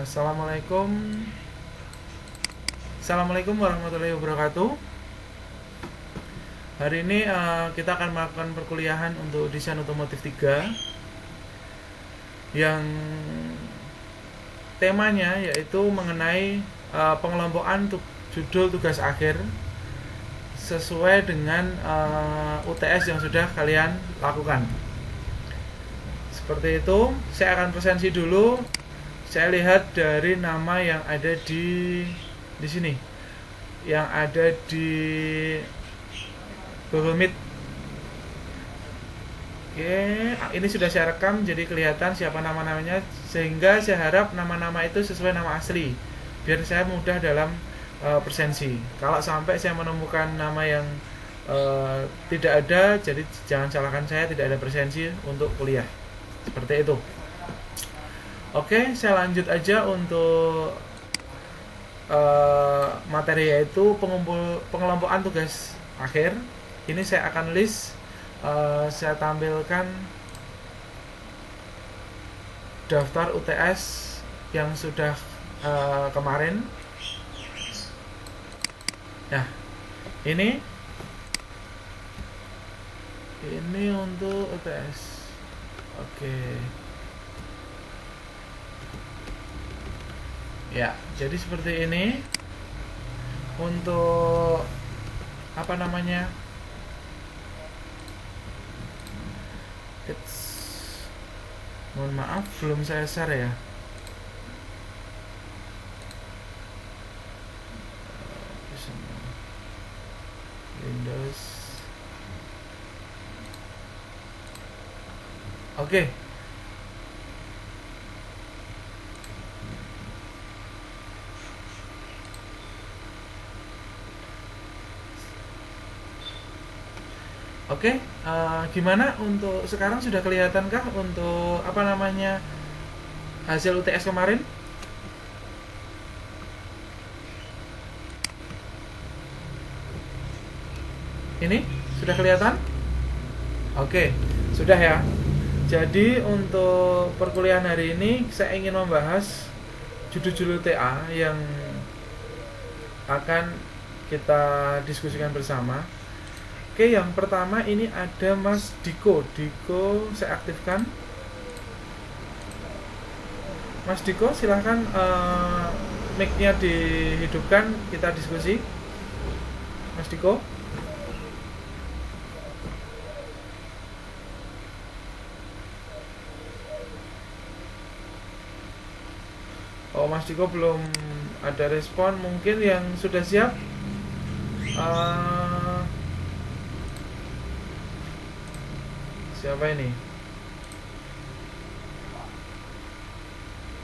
Assalamualaikum. Assalamualaikum warahmatullahi wabarakatuh. Hari ini kita akan melakukan perkuliahan untuk desain otomotif 3 yang temanya yaitu mengenai pengelompokan judul tugas akhir sesuai dengan UTS yang sudah kalian lakukan. Seperti itu, saya akan presensi dulu. Saya lihat dari nama yang ada di sini, yang ada di Google Meet. Oke, ini sudah saya rekam jadi kelihatan siapa nama-namanya, sehingga saya harap nama-nama itu sesuai nama asli biar saya mudah dalam presensi. Kalau sampai saya menemukan nama yang tidak ada, jadi jangan salahkan saya, tidak ada presensi untuk kuliah. Seperti itu. Oke, saya lanjut aja untuk materi, yaitu pengelompokan tugas akhir. Ini saya akan list, saya tampilkan daftar UTS yang sudah kemarin. Nah, ini untuk UTS. Oke. Ya, jadi seperti ini untuk apa namanya? Mohon maaf belum saya share ya. Windows. Oke. Oke, gimana untuk sekarang, sudah kelihatankah untuk apa namanya hasil UTS kemarin? Ini sudah kelihatan? Oke, sudah ya. Jadi untuk perkuliahan hari ini saya ingin membahas judul-judul TA yang akan kita diskusikan bersama. Oke, yang pertama ini ada Mas Diko. Diko saya aktifkan. Mas Diko, silahkan mic-nya dihidupkan, kita diskusi. Mas Diko. Oh, Mas Diko belum ada respon. Mungkin yang sudah siap, siapa ini?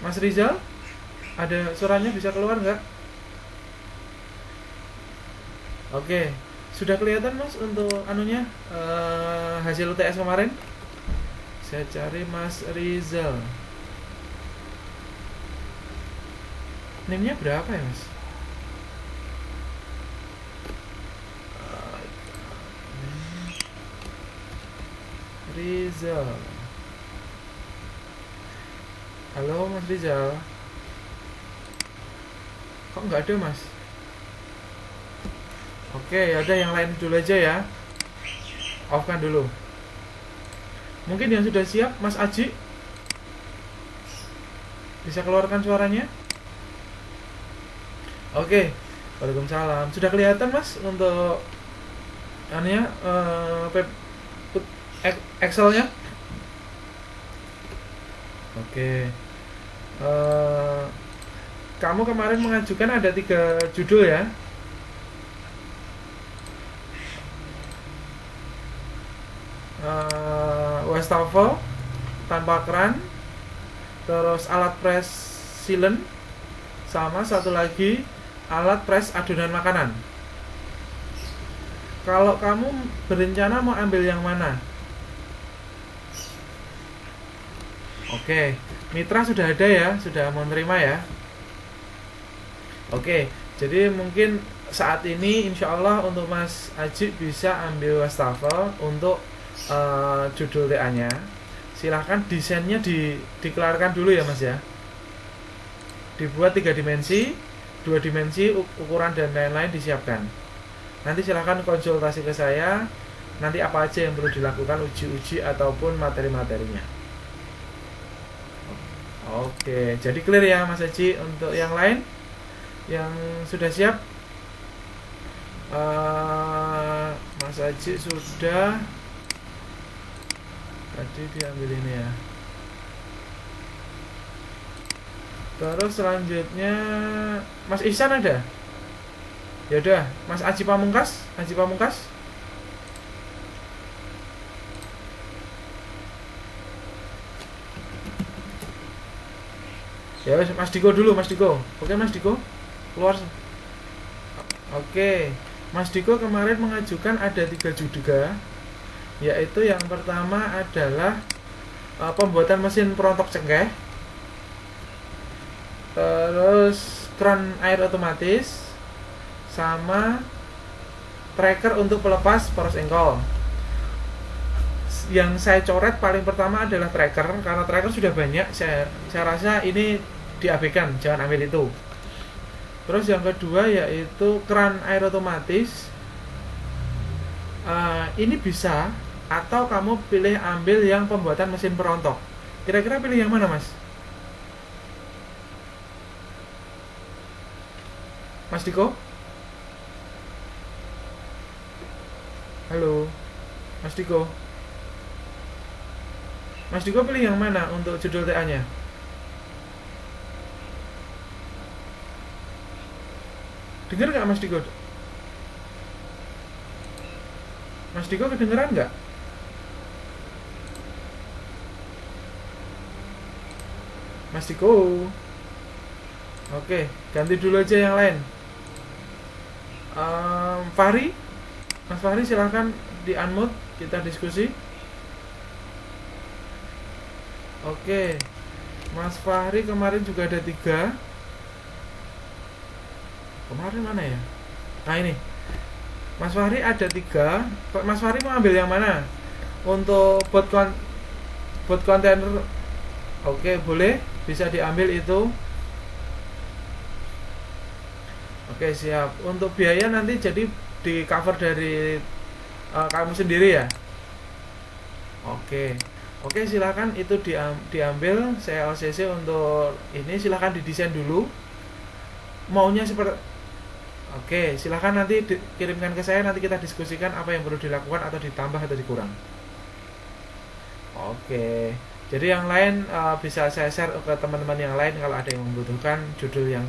Mas Rizal? Ada suaranya, bisa keluar nggak? Oke, sudah kelihatan Mas untuk anunya, hasil UTS kemarin? Saya cari Mas Rizal. NIM-nya berapa ya Mas? Rizal. Halo Mas Rizal. Kok nggak ada Mas? Oke, ada yang lain dulu aja ya. Off-kan dulu. Mungkin yang sudah siap, Mas Aji, bisa keluarkan suaranya? Oke, waalaikumsalam. Sudah kelihatan Mas untuk anunya, Excel-nya? Oke. Kamu kemarin mengajukan ada 3 judul ya? Wastafel tanpa keran, terus alat press silen, sama satu lagi alat press adonan makanan. Kalau kamu berencana mau ambil yang mana? Oke, mitra sudah ada ya, sudah menerima ya. Oke, jadi mungkin saat ini insya Allah untuk Mas Aji bisa ambil wastafel untuk judul TA-nya. Silahkan desainnya dikelarkan dulu ya Mas ya. dibuat 3 dimensi, 2 dimensi, ukuran dan lain-lain disiapkan. Nanti silahkan konsultasi ke saya, nanti apa aja yang perlu dilakukan, uji-uji ataupun materi-materinya. Oke, jadi clear ya Mas Haji. Untuk yang lain yang sudah siap, Mas Haji sudah tadi diambil ini ya. Terus selanjutnya Mas Ihsan ada? Ya udah, Mas Aji Pamungkas, Aji Pamungkas. Ya Mas Diko dulu, Mas Diko. Oke Mas Diko, keluar. Oke, Mas Diko kemarin mengajukan ada 3 juga, yaitu yang pertama adalah pembuatan mesin perontok cengkeh, terus kran air otomatis, sama tracker untuk pelepas poros engkol. Yang saya coret paling pertama adalah tracker, karena tracker sudah banyak, saya rasa ini diabaikan, jangan ambil itu. Terus yang kedua yaitu kran air otomatis. Ini bisa, atau kamu pilih ambil yang pembuatan mesin perontok. Kira-kira pilih yang mana Mas? Mas Diko? Halo Mas Diko. Mas Diko pilih yang mana untuk judul TA nya? Dengar nggak Mas Diko? Mas Diko kedengeran nggak? Mas Diko. Oke, ganti dulu aja yang lain. Fahri, Mas Fahri silahkan di unmute, kita diskusi. Oke, Mas Fahri kemarin juga ada 3. Kemarin mana ya? Nah ini, Mas Fahri ada 3. Mas Fahri mau ambil yang mana? Untuk bot kontainer. Oke, boleh, bisa diambil itu. Oke, siap. Untuk biaya nanti jadi di cover dari kamu sendiri ya. Oke, silakan itu diambil. Saya LCC untuk ini, silakan didesain dulu. Maunya seperti. Oke, silakan nanti kirimkan ke saya, nanti kita diskusikan apa yang perlu dilakukan atau ditambah atau dikurang. Oke, jadi yang lain bisa saya share ke teman-teman yang lain kalau ada yang membutuhkan judul yang.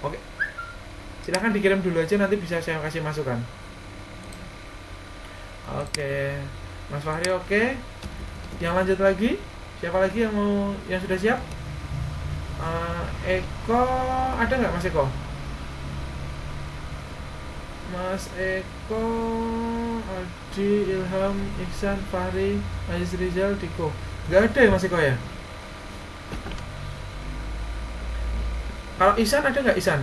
Oke, silahkan dikirim dulu aja, nanti bisa saya kasih masukan. Oke, Mas Fahri oke. Yang lanjut lagi, siapa lagi yang sudah siap? Eko ada nggak Mas Eko? Mas Eko, Adi, Ilham, Ihsan, Fahri, Aziz Rizal, Diko. Nggak ada ya Mas Eko ya? Kalau Ihsan ada nggak Ihsan?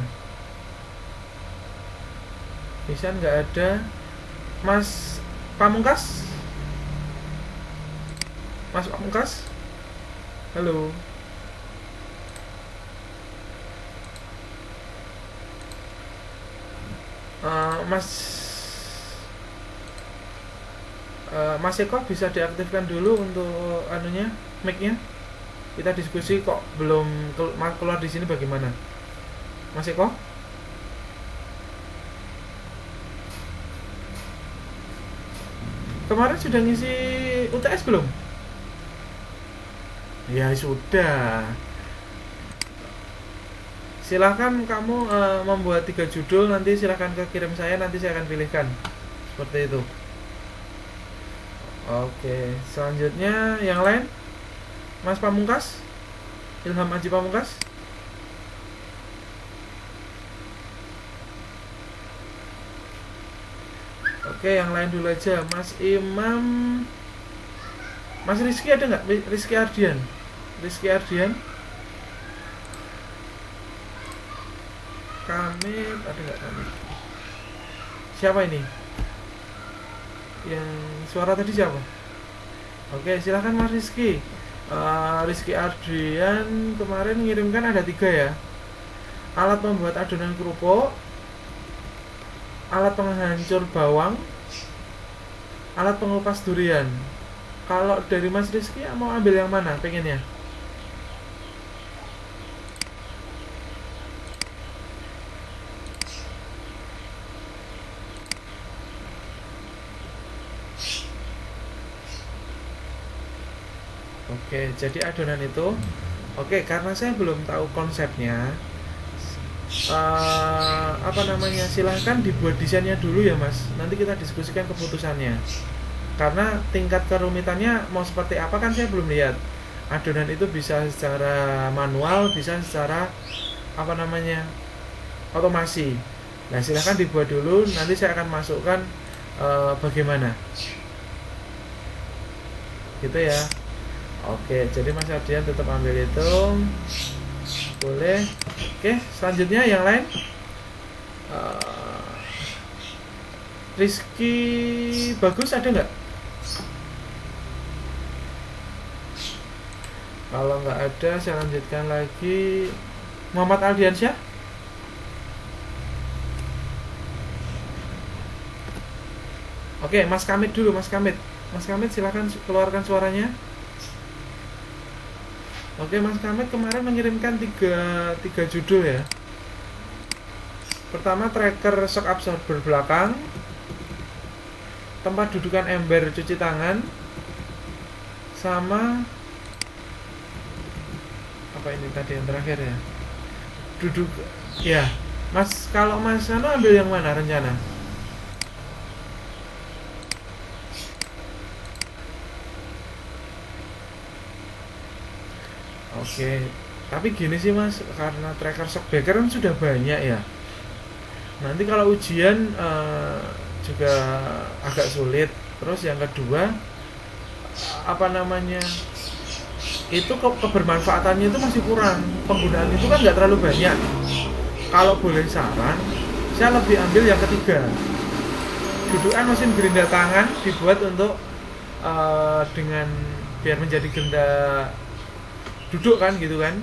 Ihsan nggak ada. Mas Pamungkas? Mas Pamungkas? Halo. Mas Eko bisa diaktifkan dulu untuk anunya, mic-nya. Kita diskusi kok belum keluar di sini bagaimana? Mas Eko? Kemarin sudah ngisi UTS belum? Ya sudah. Silahkan kamu membuat 3 judul, nanti silahkan kirim saya, nanti saya akan pilihkan. Seperti itu. Oke, selanjutnya yang lain, Mas Pamungkas, Ilham Aji Pamungkas. Oke, yang lain dulu aja. Mas Imam, Mas Rizky ada nggak? Rizky Ardian, Kamit ada nggak Kamit? Siapa ini? Yang suara tadi siapa? Oke, silahkan Mas Rizky. Rizky Ardian kemarin ngirimkan ada 3 ya. Alat membuat adonan kerupuk, alat penghancur bawang, alat pengupas durian. Kalau dari Mas Rizky mau ambil yang mana pengennya? Oke, jadi adonan itu, oke, karena saya belum tahu konsepnya, apa namanya, silahkan dibuat desainnya dulu ya Mas. Nanti kita diskusikan keputusannya. Karena tingkat kerumitannya mau seperti apa kan saya belum lihat. Adonan itu bisa secara manual, bisa secara apa namanya, otomasi. Nah silahkan dibuat dulu, nanti saya akan masukkan bagaimana, gitu ya. Oke, jadi Mas Ardian tetap ambil itu, boleh. Oke, selanjutnya yang lain. Rizky Bagus ada nggak? Kalau nggak ada, saya lanjutkan lagi. Muhammad Aldiansyah. Oke, Mas Kamit dulu, Mas Kamit. Mas Kamit silahkan keluarkan suaranya. Oke, Mas Kamit kemarin mengirimkan tiga judul ya. Pertama, tracker shock absorber belakang, tempat dudukan ember cuci tangan, sama apa ini tadi yang terakhir ya? Duduk ya. Mas, kalau Mas Sano ambil yang mana rencana? Oke, tapi gini sih Mas, karena tracker shock breaker kan sudah banyak ya. Nanti kalau ujian juga agak sulit. Terus yang kedua, apa namanya, itu kebermanfaatannya itu masih kurang. Penggunaan itu kan nggak terlalu banyak. Kalau boleh saran, saya lebih ambil yang ketiga. Dudukan mesin gerinda tangan dibuat untuk dengan biar menjadi gerinda duduk kan gitu kan,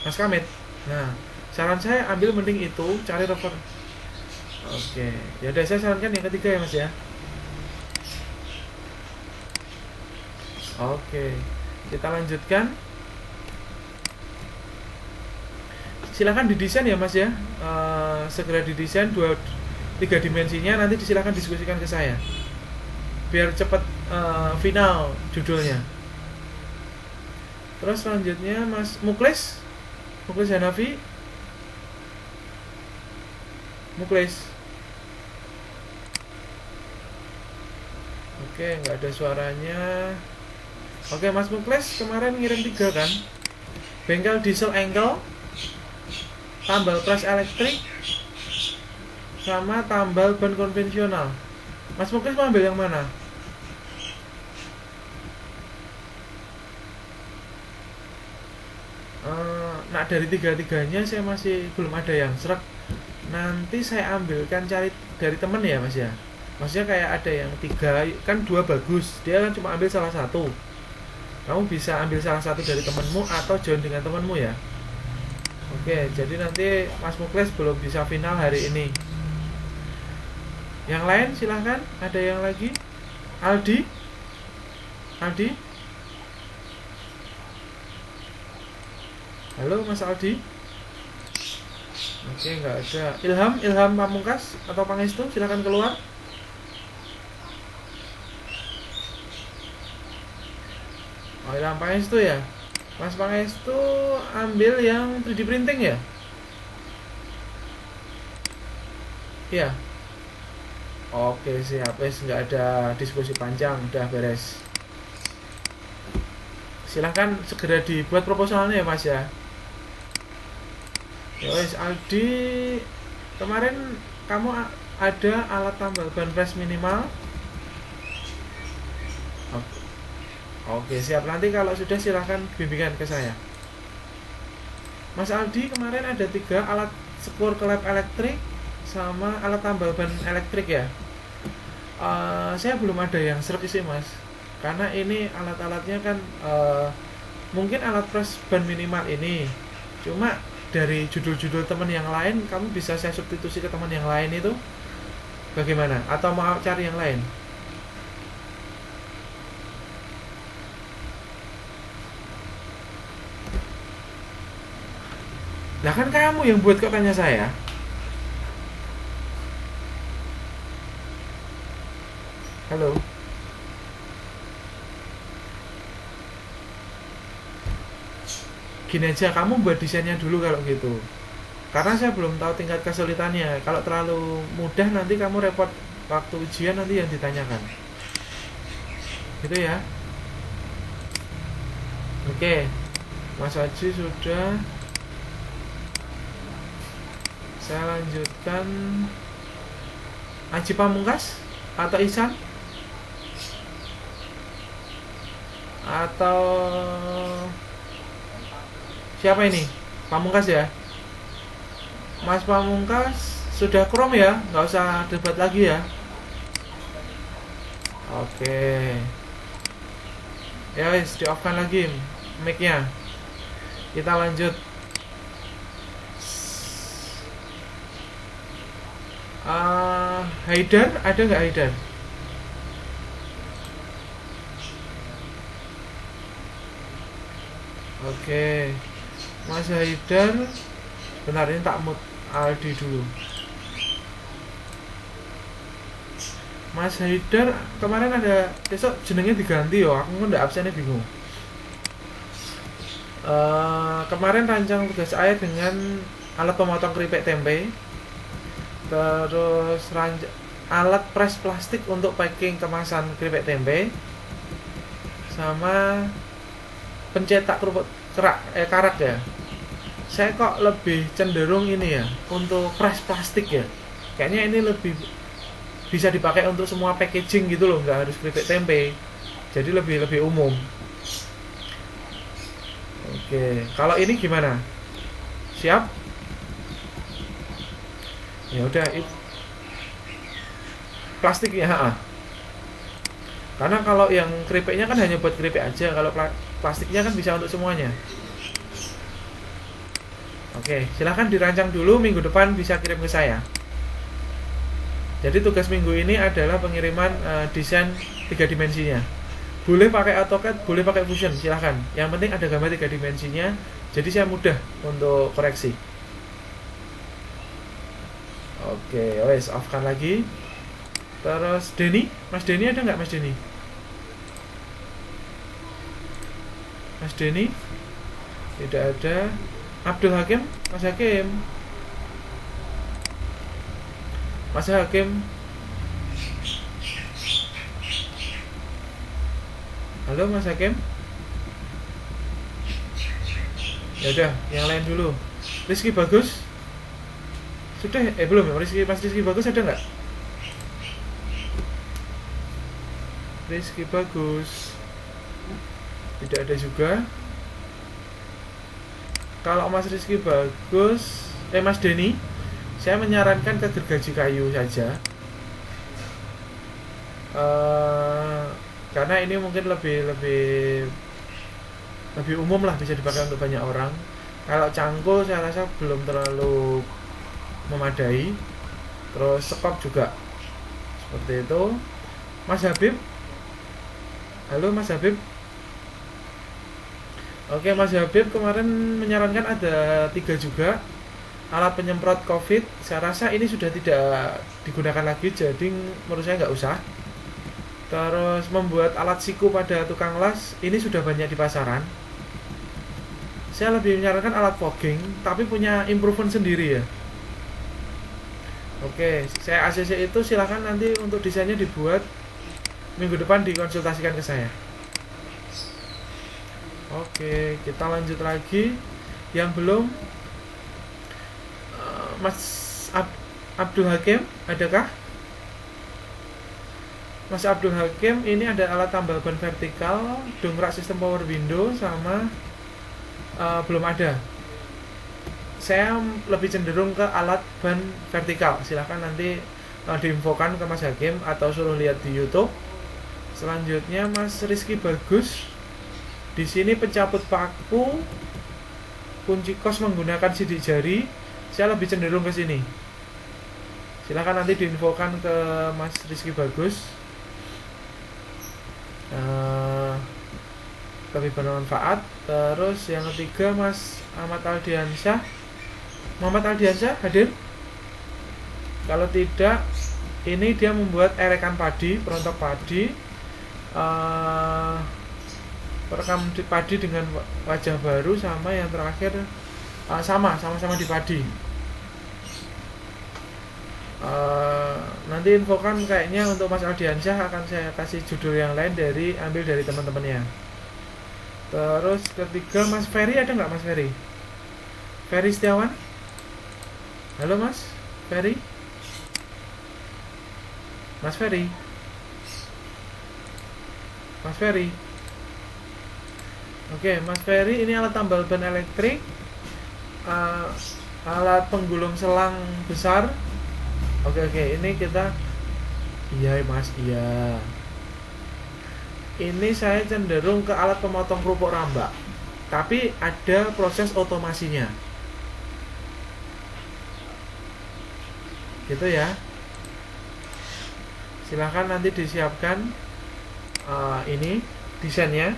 Mas Kamit. Nah, saran saya ambil mending itu, cari refer. Oke, ya udah saya sarankan yang ketiga ya Mas ya. Oke, kita lanjutkan. Silahkan didesain ya Mas ya. Segera didesain 2-3 dimensinya, nanti silahkan diskusikan ke saya biar cepat final judulnya. Terus selanjutnya Mas Muklis Hanafi. Muklis. Oke, nggak ada suaranya. Oke, Mas Muklis kemarin ngirim 3 kan? Bengkel diesel angle, tambal pres elektrik, sama tambal ban konvensional. Mas Muklis mau ambil yang mana? Nah, dari tiga-tiganya saya masih belum ada yang serak. Nanti saya ambilkan cari dari temen ya Mas ya. Maksudnya kayak ada yang 3, kan 2 bagus, dia kan cuma ambil salah satu. Kamu bisa ambil salah satu dari temenmu atau join dengan temenmu ya. Oke, jadi nanti Mas Muklis belum bisa final hari ini. Yang lain silahkan. Ada yang lagi? Aldi? Halo Mas Aldi. Oke, nggak ada. Ilham Pamungkas atau Pangestu, silahkan keluar. Oh, Ilham Pangestu ya. Mas Pangestu ambil yang 3D printing ya? Iya. Oke, siap. Nggak ada diskusi panjang, udah beres. Silahkan segera dibuat proposalnya ya Mas ya. Ya wes, Aldi, kemarin kamu ada alat tambal ban press minimal. Oke, siap. Nanti kalau sudah silahkan bimbingan ke saya. Mas Aldi kemarin ada 3 alat skor kelap elektrik sama alat tambal ban elektrik ya. Saya belum ada yang serak sih Mas. karena ini alat-alatnya kan mungkin alat press ban minimal ini, cuma dari judul-judul teman yang lain kamu bisa saya substitusi ke teman yang lain itu bagaimana, atau mau cari yang lain? Nah kan kamu yang buat, kok tanya saya? Halo. Gini aja, kamu buat desainnya dulu kalau gitu. Karena saya belum tahu tingkat kesulitannya. Kalau terlalu mudah nanti kamu repot waktu ujian, nanti yang ditanyakan. Gitu ya. Oke. Mas Haji sudah. Saya lanjutkan. Aji Pamungkas atau Ihsan? Atau siapa ini? Pamungkas ya? Mas Pamungkas sudah Chrome ya? Nggak usah debat lagi ya? Oke. Ya wis, di off kan lagi mic-nya. Kita lanjut. Haidar, ada nggak Haidar? Oke. Mas Haidar, benar ini tak mute Aldi dulu. Mas Haidar kemarin ada, besok jenengnya diganti yo, aku kan nggak absennya bingung. Kemarin rancang tugas saya dengan alat pemotong keripik tempe, terus alat press plastik untuk packing kemasan keripik tempe, sama pencetak kerupuk karak ya. Saya kok lebih cenderung ini ya untuk press plastik ya. Kayaknya ini lebih bisa dipakai untuk semua packaging gitu loh, nggak harus keripik tempe. Jadi lebih umum. Oke, kalau ini gimana? Siap? Ya udah, plastik ya. Karena kalau yang keripiknya kan hanya buat keripik aja, kalau plastiknya kan bisa untuk semuanya. Oke, silahkan dirancang dulu, minggu depan bisa kirim ke saya. Jadi tugas minggu ini adalah pengiriman desain 3 dimensinya. Boleh pakai AutoCAD, boleh pakai Fusion, silahkan. Yang penting ada gambar 3 dimensinya, jadi saya mudah untuk koreksi. Oke, wes off-kan lagi. Terus Denny, Mas Denny ada nggak Mas Denny? Mas Denny? Tidak ada. Abdul Hakim, Mas Hakim. Mas Hakim. Halo Mas Hakim. Ya udah, yang lain dulu. Rizky Bagus. Sudah belum ya? Mas Rizky Bagus ada nggak? Rizky Bagus. Tidak ada juga. Kalau Mas Rizky Bagus, Mas Denny, saya menyarankan ke gergaji kayu saja. Karena ini mungkin lebih umum lah, bisa dipakai untuk banyak orang. Kalau cangkul saya rasa belum terlalu memadai. Terus sekop juga seperti itu. Mas Habib, halo Mas Habib. Oke, Mas Habib kemarin menyarankan ada 3 juga alat penyemprot COVID. Saya rasa ini sudah tidak digunakan lagi, jadi menurut saya nggak usah. Terus membuat alat siku pada tukang las, ini sudah banyak di pasaran. Saya lebih menyarankan alat fogging, tapi punya improvement sendiri ya. Oke, saya ACC itu silahkan nanti untuk desainnya dibuat minggu depan, dikonsultasikan ke saya. Oke, kita lanjut lagi. Yang belum, Mas Abdul Hakim, adakah? Mas Abdul Hakim, ini ada alat tambal ban vertikal, dongkrak sistem power window, sama belum ada. Saya lebih cenderung ke alat ban vertikal. Silahkan nanti diinfokan ke Mas Hakim atau suruh lihat di YouTube. Selanjutnya Mas Rizky Bagus. Di sini pencabut paku, kunci kos menggunakan sidik jari. Saya lebih cenderung ke sini. Silahkan nanti diinfokan ke Mas Rizky Bagus. Lebih bermanfaat. Terus yang ketiga Mas Ahmad Aldiansyah. Muhammad Aldiansyah hadir? Kalau tidak, ini dia membuat erekan padi, perontok padi, perekam padi dengan wajah baru, sama yang terakhir sama-sama di padi. Nanti infokan kayaknya untuk Mas Aldiansyah akan saya kasih judul yang lain ambil dari teman-temannya. Terus ketiga Mas Ferry, ada nggak Mas Ferry? Ferry Setiawan? Halo Mas Ferry? Mas Ferry? Mas Ferry? Oke, Mas Ferry, ini alat tambal ban elektrik, alat penggulung selang besar. Oke, ini kita, iya Mas, iya. Ini saya cenderung ke alat pemotong kerupuk rambak, tapi ada proses otomasinya. Gitu ya. Silahkan nanti disiapkan ini desainnya.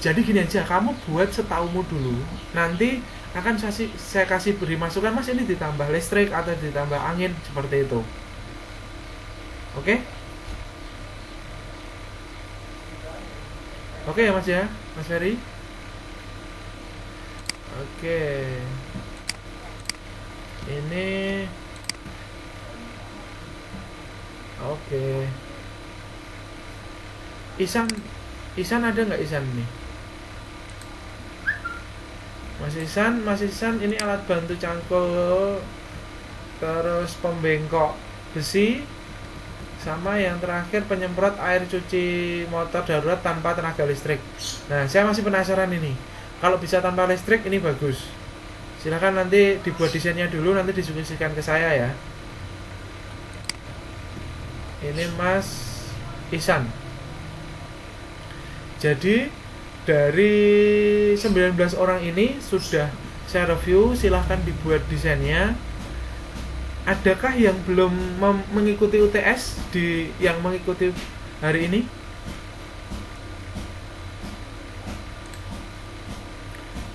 Jadi gini aja, kamu buat setaumu dulu. Nanti akan saya kasih beri masukan, Mas ini ditambah listrik atau ditambah angin, seperti itu. Oke? Oke ya Mas ya, Mas Ferry. Oke. Ini oke. Isan ada nggak Isan nih? Mas Isan ini alat bantu cangkul, terus pembengkok besi, sama yang terakhir penyemprot air cuci motor darurat tanpa tenaga listrik. Nah, saya masih penasaran ini. Kalau bisa tanpa listrik ini bagus. Silahkan nanti dibuat desainnya dulu, nanti disuguhkan ke saya ya. Ini Mas Isan. Jadi dari 19 orang ini sudah saya review, silahkan dibuat desainnya. Adakah yang belum mengikuti UTS yang mengikuti hari ini?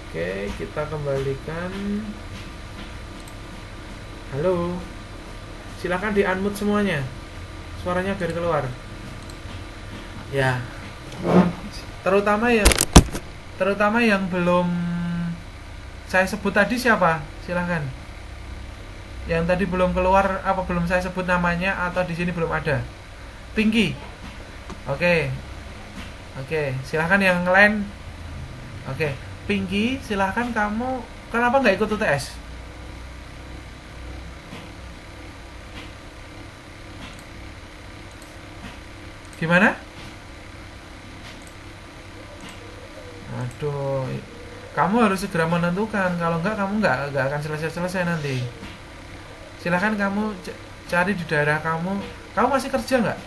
Oke, kita kembalikan. Halo. Silahkan di-unmute semuanya. Suaranya biar keluar. Ya. Terutama yang belum saya sebut tadi siapa? Silahkan. Yang tadi belum keluar, apa belum saya sebut namanya atau di sini belum ada? Pinky. Oke, silahkan yang lain. Oke, Pinky, silahkan kamu. Kenapa nggak ikut UTS? Gimana? Aduh, kamu harus segera menentukan. Kalau enggak, kamu nggak akan selesai nanti. Silahkan kamu cari di daerah kamu. Kamu masih kerja nggak?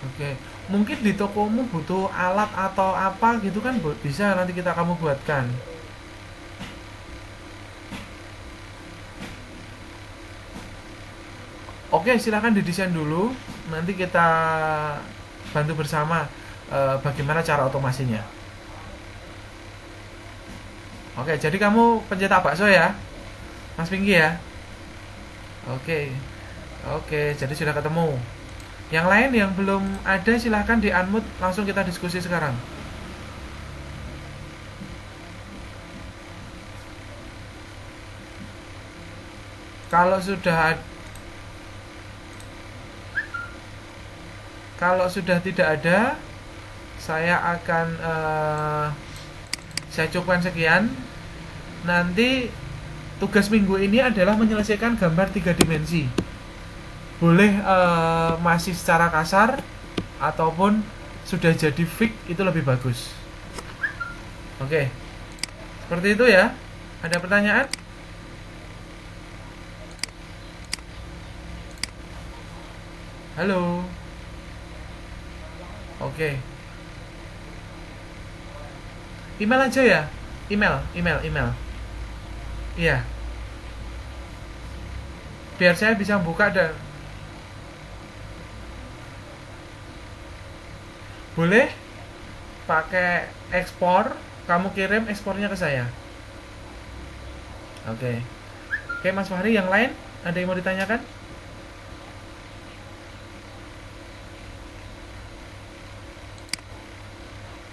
Oke, mungkin di tokomu butuh alat atau apa gitu kan, bisa nanti kamu buatkan. Oke, silahkan didesain dulu. Nanti kita bantu bersama bagaimana cara otomasinya. Oke, jadi kamu pencetak bakso ya, Mas Pinky ya. Oke, jadi sudah ketemu. Yang lain yang belum ada silahkan di-unmute, langsung kita diskusi sekarang. Kalau sudah tidak ada, saya akan saya cukupkan sekian. Nanti tugas minggu ini adalah menyelesaikan gambar 3 dimensi. Boleh masih secara kasar ataupun sudah jadi fix, itu lebih bagus. Oke, seperti itu ya. Ada pertanyaan? Halo. Oke. Email aja ya. Email. Iya. Biar saya bisa buka dan boleh pakai ekspor, kamu kirim ekspornya ke saya. Oke. Oke, Mas Fahri, yang lain ada yang mau ditanyakan?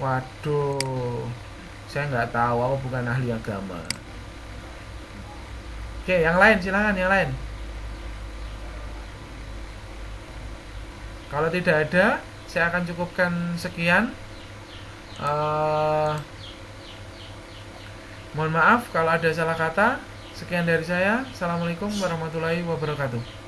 Waduh, saya nggak tahu, aku bukan ahli agama. Oke, yang lain silakan, yang lain. Kalau tidak ada, saya akan cukupkan sekian. Eh, Mohon maaf kalau ada salah kata. Sekian dari saya. Assalamualaikum warahmatullahi wabarakatuh.